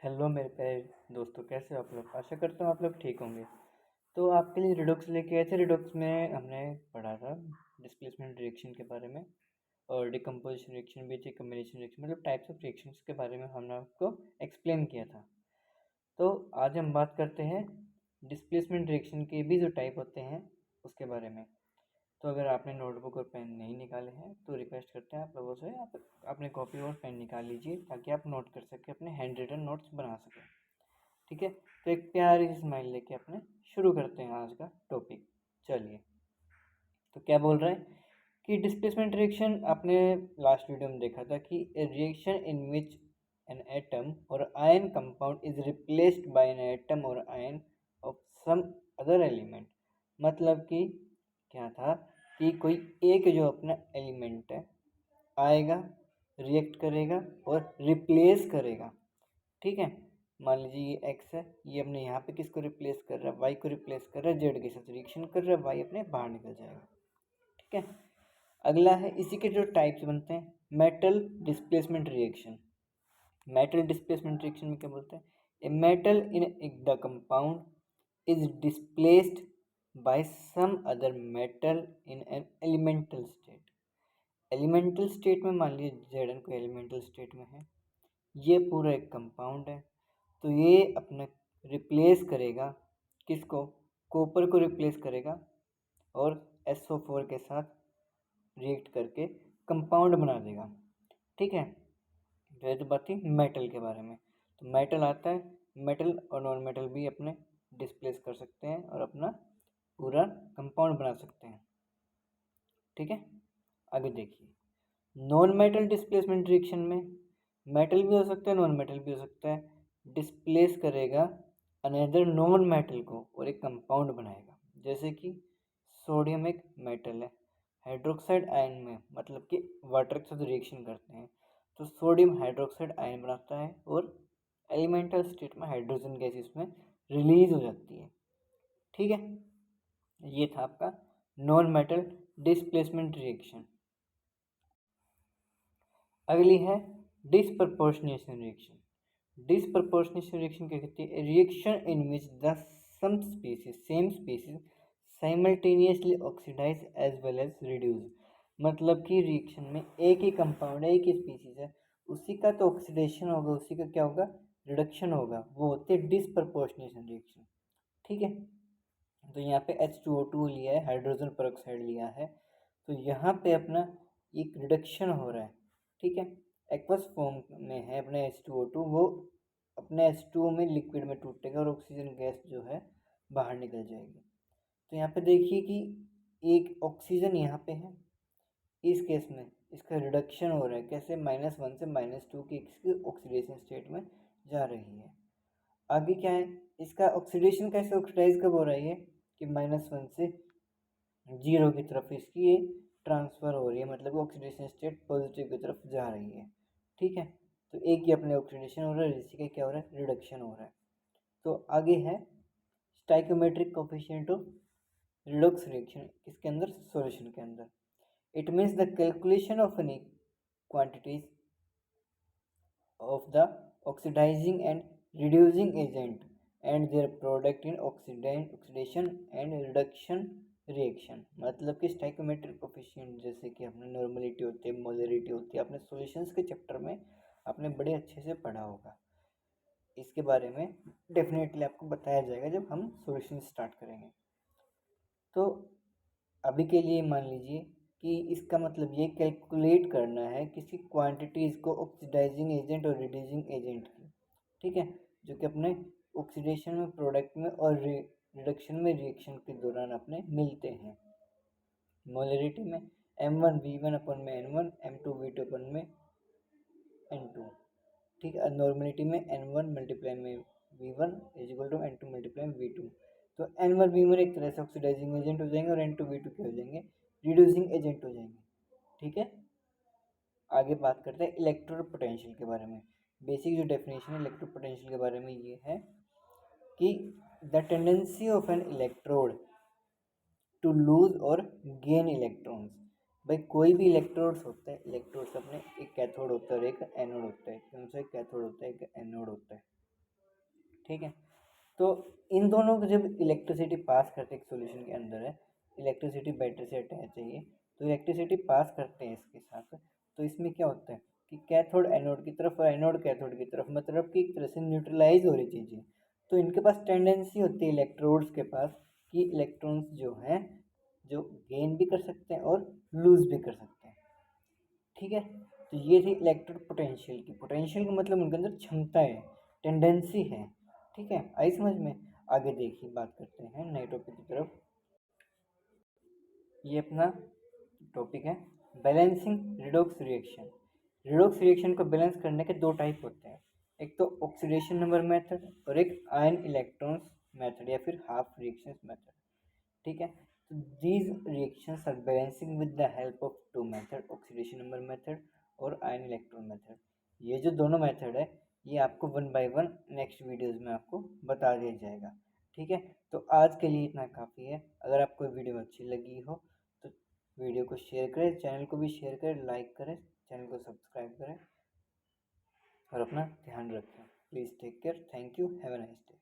Hello मेरे प्यारे दोस्तों, कैसे हो आप लोग। आशा करता हूँ आप लोग ठीक होंगे। तो आपके लिए रिडोक्स लेके आए थे। रिडोक्स में हमने पढ़ा था डिस्प्लेसमेंट रिएक्शन के बारे में, और डिकम्पोजिशन रिएक्शन भी थी, कम्बिनेशन रिएक्शन, मतलब टाइप्स ऑफ रिएक्शंस के बारे में हमने आपको एक्सप्लेन किया था। तो आज हम बात करते हैं डिस्प्लेसमेंट रिएक्शन के भी जो टाइप होते हैं उसके बारे में। तो अगर आपने नोटबुक और पेन नहीं निकाले हैं तो रिक्वेस्ट करते हैं आप लोगों से, आप अपने कॉपी और पेन निकाल लीजिए ताकि आप नोट कर सकें, अपने हैंड रिटन नोट्स बना सकें। ठीक है, तो एक प्यारी सी स्माइल लेके अपने शुरू करते हैं आज का टॉपिक। चलिए, तो क्या बोल रहा है कि डिस्प्लेसमेंट रिएक्शन आपने लास्ट वीडियो में देखा था कि reaction in which an atom और ion compound is replaced by an atom और ion of some other element. मतलब कि क्या था कि कोई एक जो अपना एलिमेंट है आएगा, रिएक्ट करेगा और रिप्लेस करेगा। ठीक है, मान लीजिए ये एक्स है, ये अपने यहाँ पे किसको रिप्लेस कर रहा है, वाई को रिप्लेस कर रहा है, जेड के साथ रिएक्शन कर रहा है, वाई अपने बाहर निकल जाएगा। ठीक है, अगला है इसी के जो टाइप्स बनते हैं, metal displacement reaction. Metal displacement reaction में क्या बोलते हैं, a metal in the compound is displaced by some other metal in an elemental state. Elemental state में मान लीजिए जेड को एलिमेंटल स्टेट में है, ये पूरा एक कंपाउंड है, तो ये अपने रिप्लेस करेगा किसको, कॉपर को रिप्लेस करेगा और SO4 के साथ रिएक्ट करके कंपाउंड बना देगा। ठीक है, तो ये तो बात थी मेटल के बारे में। तो मेटल आता है, मेटल और नॉन मेटल भी अपने डिस्प्लेस कर सकते हैं और अपना पूरा कंपाउंड बना सकते हैं। ठीक है, आगे देखिए, नॉन मेटल डिस्प्लेसमेंट रिएक्शन में मेटल भी हो सकता है, नॉन मेटल भी हो सकता है, डिस्प्लेस करेगा अनदर नॉन मेटल को और एक कंपाउंड बनाएगा। जैसे कि सोडियम एक मेटल है, हाइड्रोक्साइड आयन में मतलब कि वाटर के साथ रिएक्शन करते हैं तो सोडियम हाइड्रोक्साइड आयन बनाता है और एलिमेंटल स्टेट में हाइड्रोजन गैस इसमें रिलीज हो जाती है। ठीक है, ये था आपका नॉन मेटल डिस्प्लेसमेंट रिएक्शन। अगली है डिसप्रपोर्शनेशन रिएक्शन। डिसप्रपोर्शनेशन रिएक्शन क्या कहती है, reaction in which the some species same species simultaneously oxidize as well as reduce. मतलब कि रिएक्शन में एक ही कंपाउंड है, एक ही स्पीसीज है, उसी का तो ऑक्सीडेशन होगा, उसी का क्या होगा, रिडक्शन होगा, वो होते हैं डिसप्रपोर्शनेशन रिएक्शन। ठीक है, तो यहाँ पे H2O2 लिया है, हाइड्रोजन पेरोक्साइड लिया है, तो यहाँ पे अपना एक रिडक्शन हो रहा है। ठीक है, एक्वस फॉर्म में है अपने H2O2, वो अपने H2O में लिक्विड में टूटेगा और ऑक्सीजन गैस जो है बाहर निकल जाएगी। तो यहाँ पे देखिए कि एक ऑक्सीजन यहाँ पे है, इस केस में इसका रिडक्शन हो रहा है, कैसे, -1 से -2 की इसकी ऑक्सीडेशन स्टेट में जा रही है। आगे क्या है, इसका ऑक्सीडेशन कैसे, ऑक्सीडाइज कब हो रही है कि -1 से 0 की तरफ इसकी ये ट्रांसफ़र हो रही है, मतलब ऑक्सीडेशन स्टेट पॉजिटिव की तरफ जा रही है। ठीक है, तो एक ही अपने ऑक्सीडेशन हो रहा है, इसी का क्या हो रहा है, रिडक्शन हो रहा है। तो आगे है stoichiometric coefficient of redox reaction, इसके अंदर सॉल्यूशन के अंदर, it means the calculation of any quantities of the oxidizing and reducing agent and their product in oxidation and reduction reaction. मतलब कि स्टाइकोमेट्रिक कोफिशिएंट, जैसे कि अपने नॉर्मलिटी होती है, मोलरिटी होती है, अपने सॉल्यूशंस के चैप्टर में आपने बड़े अच्छे से पढ़ा होगा। इसके बारे में डेफिनेटली आपको बताया जाएगा जब हम सॉल्यूशन स्टार्ट करेंगे। तो अभी के लिए मान लीजिए कि इसका मतलब ये कैलकुलेट करना है किसी क्वांटिटीज़ को ऑक्सीडाइजिंग एजेंट और रिड्यूसिंग एजेंट की। ठीक है, जो कि अपने ऑक्सीडेशन में, प्रोडक्ट में और रिडक्शन में रिएक्शन के दौरान अपने मिलते हैं। मोलरिटी में M1V1 अपन में N1, M2V2 अपन में N2। ठीक है, नॉर्मलिटी में N1 मल्टीप्लाई में V1 is equal to N2 multiply में V2। तो N1 V1 एक तरह से ऑक्सीडाइजिंग एजेंट हो जाएंगे और N2 V2 क्या हो जाएंगे, रिड्यूसिंग एजेंट हो जाएंगे। ठीक है, आगे बात करते हैं इलेक्ट्रोड पोटेंशियल के बारे में। बेसिक जो डेफिनेशन है इलेक्ट्रोड पोटेंशियल के बारे में ये है कि the tendency of an electrode to lose और गेन इलेक्ट्रॉन्स। भाई कोई भी इलेक्ट्रोड्स होते हैं, इलेक्ट्रोड्स अपने एक कैथोड होता है और एक एनोड होता है, कौन सा, एक कैथोड होता है, एक एनोड होता है। ठीक है। तो इन दोनों को जब इलेक्ट्रिसिटी पास करते हैं, एक सॉल्यूशन के अंदर है, इलेक्ट्रिसिटी बैटरी से अटैच है ये, तो इलेक्ट्रिसिटी पास करते हैं इसके साथ, तो इसमें क्या होता है कि कैथोड एनोड की तरफ और एनोड कैथोड की तरफ, मतलब कि एक तरह से न्यूट्रलाइज हो रही चीज़ें। तो इनके पास टेंडेंसी होती है इलेक्ट्रोड्स के पास कि इलेक्ट्रॉन्स जो हैं जो गेन भी कर सकते हैं और लूज भी कर सकते हैं। ठीक है। तो ये थी इलेक्ट्रोड पोटेंशियल की। पोटेंशियल का मतलब उनके अंदर क्षमता है, टेंडेंसी है। ठीक है, आई समझ में। आगे देखिए, बात करते हैं नए टॉपिक की तरफ। ये अपना टॉपिक है balancing redox reaction. Redox reaction को बैलेंस करने के दो टाइप होते हैं, एक तो ऑक्सीडेशन नंबर मेथड और एक आयन इलेक्ट्रॉन्स मेथड या फिर हाफ रिएक्शंस मेथड। ठीक है। तो these reactions are balancing with the help of two method, oxidation number method और आयन इलेक्ट्रॉन मेथड। ये जो दोनों मेथड है ये आपको one by one next videos में आपको बता दिया जाएगा। ठीक है। तो आज के लिए इतना काफ़ी है। अगर आपको वीडियो अच्छी लगी हो तो वीडियो को शेयर करें, चैनल को भी शेयर करें, लाइक करें, चैनल को सब्सक्राइब करें और अपना ध्यान रखें। Please take care. Thank you. Have a nice day.